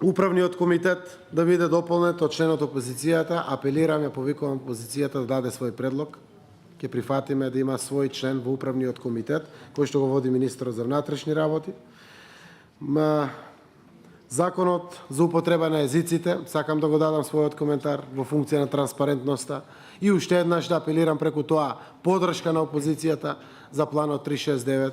Управниот комитет да биде дополнет од член од опозицијата. Апелирам, ја повикувам опозицијата да даде свој предлог. Ќе прифатиме да има свој член во управниот комитет, кој што го води министерот за внатрешни работи. Законот за употреба на езиците, сакам да го дадам својот коментар во функција на транспарентноста и уште еднаш да апелирам преку тоа поддршка на опозицијата за планот 369.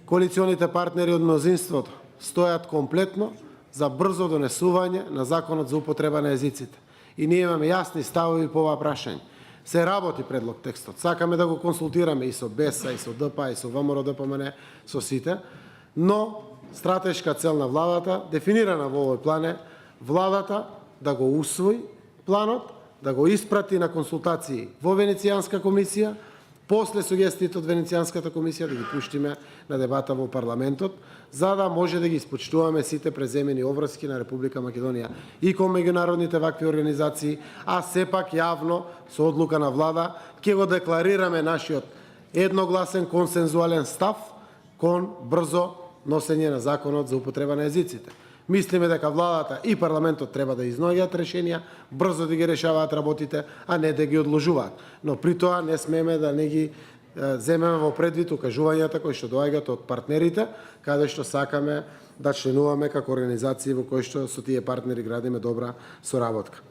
Коалиционите партнери од мнозинството стојат комплетно за брзо донесување на законот за употреба на езиците. И ние имаме јасни ставови по ова прашање. Се работи предлог текстот. Сакаме да го консултираме и со БЕСА, и со ДПА, и со ВМРО ДПМН, со сите, но стратешка цел на владата, дефинирана во овој план е владата да го усвои планот, да го испрати на консултации во Венецијанска комисија, после сугестиите од Венецијанската комисија да ги пуштиме на дебата во парламентот, за да може да ги испочтуваме сите преземени обврски на Република Македонија и кон меѓународните вакви организации, а сепак јавно со одлука на влада ќе го декларираме нашиот едногласен консензуален став кон брзо носење на законот за употреба на езиците. Мислиме дека владата и парламентот треба да изнаоѓаат решенија, брзо да ги решаваат работите, а не да ги одложуваат. Но при тоа не смееме да не ги земеме во предвид укажувањата кои што доаѓаат од партнерите, каде што сакаме да членуваме како организации во кои што со тие партнери градиме добра соработка.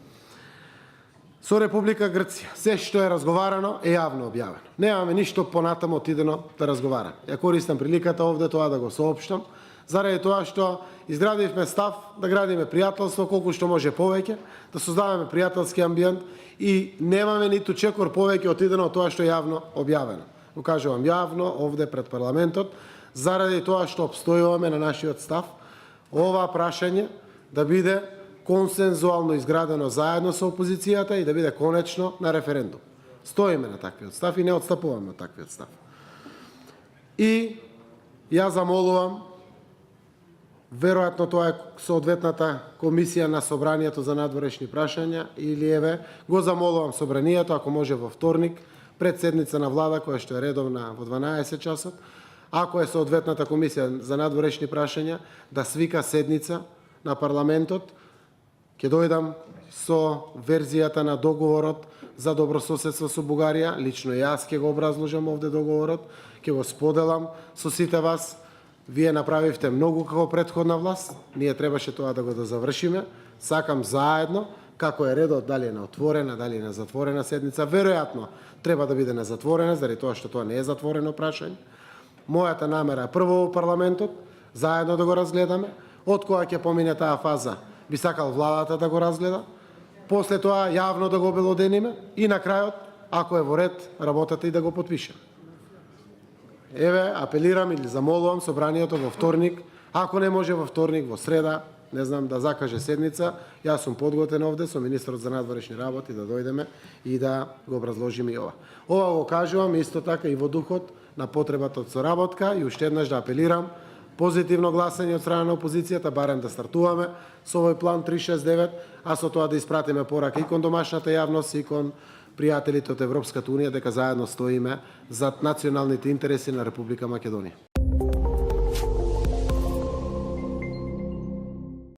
Со Република Грција, се што е разговарано е јавно објавено. Немаме ништо понатамо отидено да разговараме. Ја користам приликата овде тоа да го соопштам, заради тоа што изградивме став да градиме пријателство колку што може повеќе, да создаваме пријателски амбиент и немаме ниту чекор повеќе отидено од тоа што е јавно објавено. Го кажувам јавно овде пред парламентот, заради тоа што обстојуваме на нашиот став, ова прашање да биде консензуално изградено заедно со опозицијата и да биде конечно на референдум. Стоиме на таквиот став и не отстапуваме од таквиот став. И ја замолувам, веројатно тоа е соодветната комисија на Собранието за надворешни прашања или еве, го замолувам Собранието, ако може во вторник, пред седница на влада, која што е редовна во 12 часот, ако е соодветната комисија за надворешни прашања, да свика седница на парламентот. Ќе дојдам со верзијата на договорот за добрососедство со Бугарија, лично јас ќе го образложам овде договорот, ќе го споделам со сите вас. Вие направивте многу како претходна власт, ние требаше тоа да го завршиме. Сакам заедно, како е редот, дали е на отворена, дали е на затворена седница, веројатно треба да биде на затворена, заради тоа што тоа не е затворено прашање. Мојата намера е прво во парламентот, заедно да го разгледаме, од која ќе помине таа фаза, би сакал владата да го разгледа, после тоа јавно да го обелодениме и на крајот, ако е во ред, работата и да го подпишеме. Еве, апелирам или замолувам Собранието во вторник, ако не може во вторник, во среда, не знам, да закаже седница, јас сум подготвен овде со министерот за надворешни работи да дојдеме и да го образложиме и ова. Ова го кажувам исто така и во духот на потребата од соработка и уште еднаш да апелирам позитивно гласање од страна на опозицијата, барем да стартуваме со овој план 369, а со тоа да испратиме порака и кон домашната јавност и кон пријателите од Европската унија дека заедно стоиме зад националните интереси на Република Македонија.